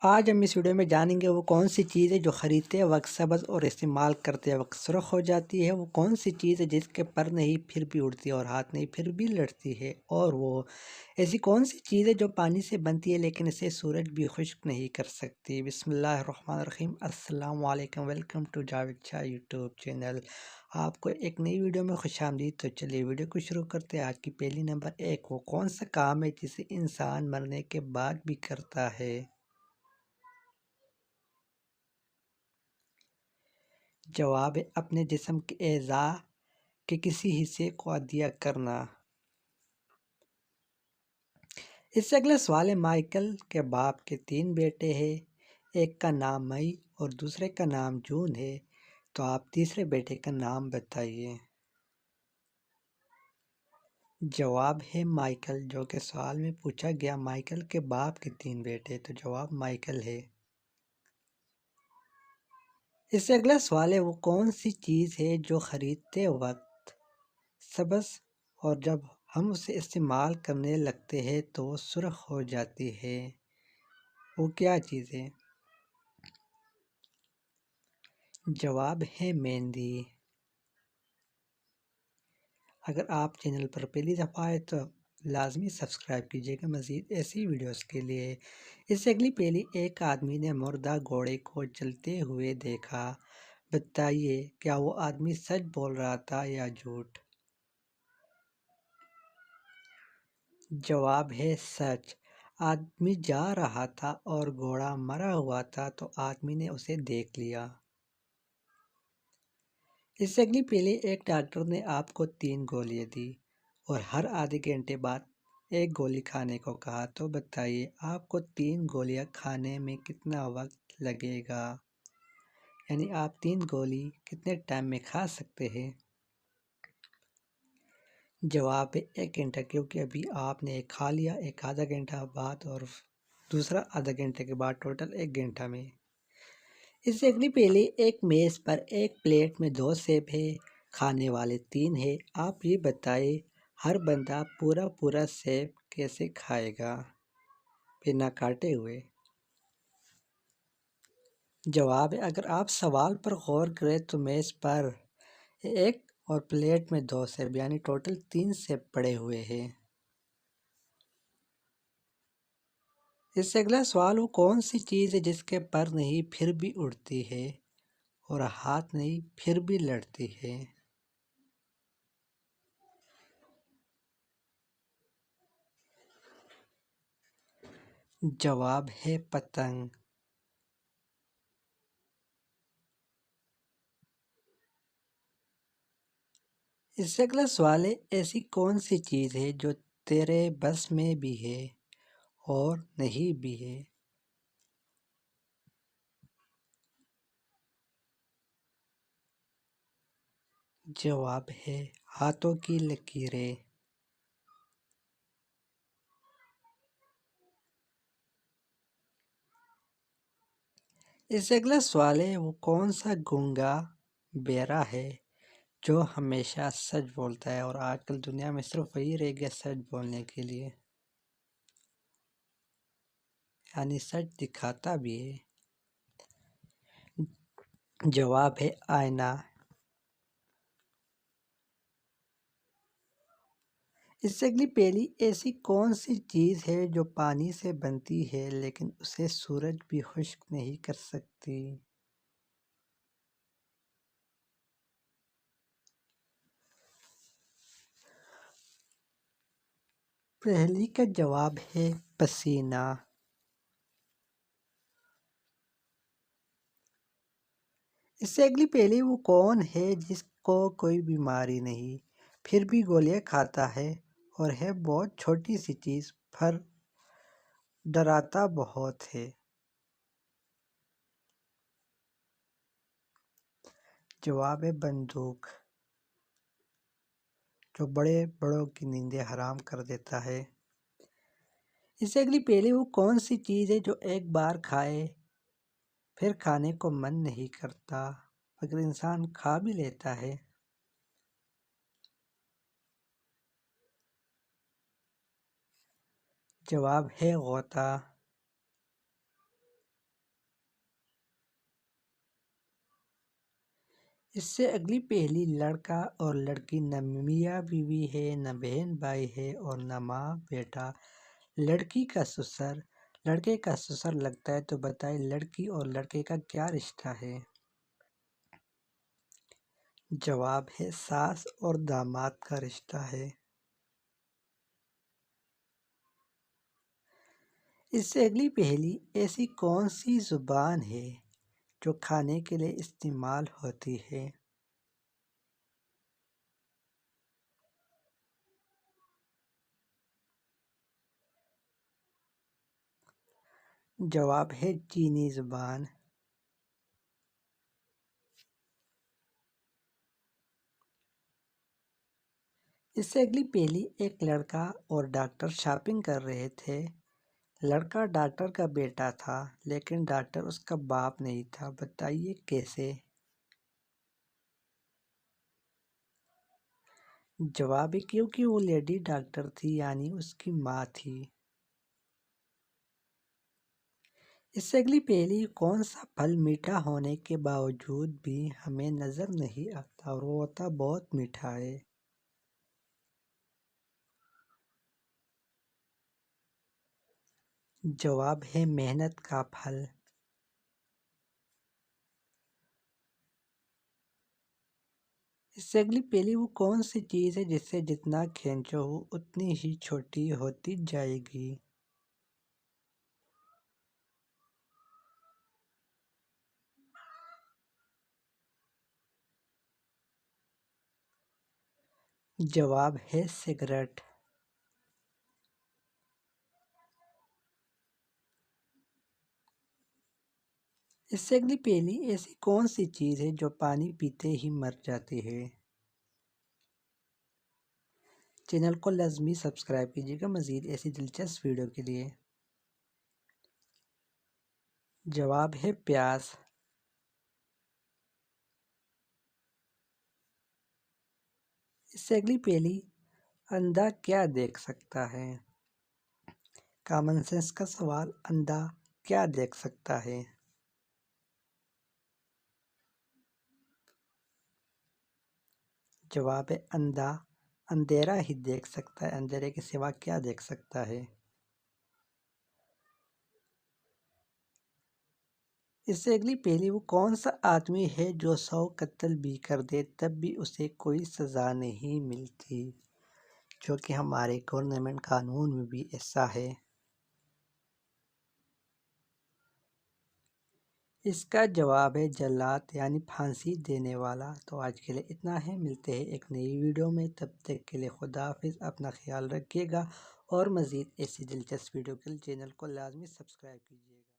آج ہم اس ویڈیو میں جانیں گے وہ کون سی چیز ہے جو خریدتے وقت سبز اور استعمال کرتے وقت سرخ ہو جاتی ہے۔ وہ کون سی چیز ہے جس کے پر نہیں پھر بھی اڑتی ہے اور ہاتھ نہیں پھر بھی لڑتی ہے۔ اور وہ ایسی کون سی چیز ہے جو پانی سے بنتی ہے لیکن اسے سورج بھی خشک نہیں کر سکتی۔ بسم اللہ الرحمن الرحیم۔ السلام علیکم، welcome to Javed Shah YouTube channel. آپ کو ایک نئی ویڈیو میں خوش آمدید۔ تو چلیے ویڈیو کو شروع کرتے ہیں۔ آج کی پہلی نمبر 1، وہ کون سا کام ہے جسے انسان مرنے کے بعد بھی کرتا ہے؟ جواب ہے اپنے جسم کے اعضاء کے کسی حصے کو عطیہ کرنا۔ اس سے اگلا سوال ہے، مائیکل کے باپ کے 3 بیٹے ہیں، ایک کا نام مئی اور دوسرے کا نام جون ہے، تو آپ تیسرے بیٹے کا نام بتائیے۔ جواب ہے مائیکل، جو کہ سوال میں پوچھا گیا مائیکل کے باپ کے 3 بیٹے، تو جواب مائیکل ہے۔ اس سے اگلا سوال ہے، وہ کون سی چیز ہے جو خریدتے وقت سبز اور جب ہم اسے استعمال کرنے لگتے ہیں تو وہ سرخ ہو جاتی ہے؟ وہ کیا چیز ہے؟ جواب ہے مہندی۔ اگر آپ چینل پر پہلی دفعہ آئے تو لازمی سبسکرائب کیجیے گا مزید ایسی ویڈیوز کے لیے۔ اس سے اگلی پہلی، ایک آدمی نے مردہ گھوڑے کو چلتے ہوئے دیکھا، بتائیے کیا وہ آدمی سچ بول رہا تھا یا جھوٹ؟ جواب ہے سچ۔ آدمی جا رہا تھا اور گھوڑا مرا ہوا تھا تو آدمی نے اسے دیکھ لیا۔ اس سے اگلی پہلی، ایک ڈاکٹر نے آپ کو 3 گولیاں دی اور ہر آدھے گھنٹے بعد ایک گولی کھانے کو کہا، تو بتائیے آپ کو 3 گولیاں کھانے میں کتنا وقت لگے گا؟ یعنی آپ 3 گولی کتنے ٹائم میں کھا سکتے ہیں؟ جواب ہے 1 گھنٹہ، کیونکہ ابھی آپ نے ایک کھا لیا، ایک آدھا گھنٹہ بعد اور دوسرا آدھا گھنٹے کے بعد، ٹوٹل 1 گھنٹہ میں۔ اس سے اگلی پہلی، ایک میز پر ایک پلیٹ میں 2 سیب ہے، کھانے والے 3 ہیں، آپ یہ بتائیں ہر بندہ پورا سیب کیسے کھائے گا بنا کاٹے ہوئے؟ جواب ہے، اگر آپ سوال پر غور کریں تو میز پر ایک اور پلیٹ میں 2 سیب، یعنی ٹوٹل 3 سیب پڑے ہوئے ہیں۔ اس سے اگلا سوال، وہ کون سی چیز ہے جس کے پر نہیں پھر بھی اڑتی ہے اور ہاتھ نہیں پھر بھی لڑتی ہے؟ جواب ہے پتنگ۔ اس سے اگلا سوال ہے، ایسی کون سی چیز ہے جو تیرے بس میں بھی ہے اور نہیں بھی ہے؟ جواب ہے ہاتھوں کی لکیریں۔ اس سے اگلا سوال ہے، وہ کون سا گونگا بہرا ہے جو ہمیشہ سچ بولتا ہے، اور آج کل دنیا میں صرف وہی رہ گیا سچ بولنے کے لیے، یعنی سچ دکھاتا بھی ہے؟ جواب ہے آئینہ۔ اس سے اگلی پہلی، ایسی کون سی چیز ہے جو پانی سے بنتی ہے لیکن اسے سورج بھی خشک نہیں کر سکتی؟ پہلی کا جواب ہے پسینہ۔ اس سے اگلی پہلی، وہ کون ہے جس کو کوئی بیماری نہیں پھر بھی گولیاں کھاتا ہے اور ہے بہت چھوٹی سی چیز پر ڈراتا بہت ہے؟ جواب ہے بندوق، جو بڑوں کی نیندیں حرام کر دیتا ہے۔ اس سے اگلی پہلی، وہ کون سی چیز ہے جو ایک بار کھائے پھر کھانے کو من نہیں کرتا مگر انسان کھا بھی لیتا ہے؟ جواب ہے غوطہ۔ اس سے اگلی پہلی لڑکا اور لڑکی نہ میاں بیوی ہے، نہ بہن بھائی ہے اور نہ ماں بیٹا۔ لڑکی کا سسر لڑکے کا سسر لگتا ہے، تو بتائیں لڑکی اور لڑکے کا کیا رشتہ ہے؟ جواب ہے ساس اور داماد کا رشتہ ہے۔ اس سے اگلی پہلی ایسی کون سی زبان ہے جو کھانے کے لیے استعمال ہوتی ہے؟ جواب ہے چینی زبان۔ اس سے اگلی پہلی ایک لڑکا اور ڈاکٹر شاپنگ کر رہے تھے۔ لڑکا ڈاکٹر کا بیٹا تھا لیکن ڈاکٹر اس کا باپ نہیں تھا، بتائیے کیسے؟ جواب ہے کیونکہ وہ لیڈی ڈاکٹر تھی، یعنی اس کی ماں تھی۔ اس سے اگلی پہلی کون سا پھل میٹھا ہونے کے باوجود بھی ہمیں نظر نہیں آتا اور وہ ہوتا بہت میٹھا ہے؟ جواب ہے محنت کا پھل۔ اس سے اگلی پہلی وہ کون سی چیز ہے جس سے جتنا کھینچو ہو اتنی ہی چھوٹی ہوتی جائے گی؟ جواب ہے سگریٹ۔ اس سے اگلی پہلی ایسی کون سی چیز ہے جو پانی پیتے ہی مر جاتی ہے؟ چینل کو لازمی سبسکرائب کیجیے گا مزید ایسی دلچسپ ویڈیو کے لیے۔ جواب ہے پیاس۔ اس سے اگلی پہلی اندھا کیا دیکھ سکتا ہے؟ کامن سینس کا سوال، اندھا کیا دیکھ سکتا ہے؟ جواب ہے اندھا اندھیرا ہی دیکھ سکتا ہے، اندھیرے کے سوا کیا دیکھ سکتا ہے؟ اس سے اگلی پہلی وہ کون سا آدمی ہے جو 100 قتل بھی کر دے تب بھی اسے کوئی سزا نہیں ملتی، جو کہ ہمارے گورنمنٹ قانون میں بھی ایسا ہے؟ اس کا جواب ہے جلاد، یعنی پھانسی دینے والا۔ تو آج کے لیے اتنا ہے، ملتے ہیں ایک نئی ویڈیو میں، تب تک کے لیے خدا حافظ، اپنا خیال رکھیے گا اور مزید ایسی دلچسپ ویڈیو کے لیے چینل کو لازمی سبسکرائب کیجیے۔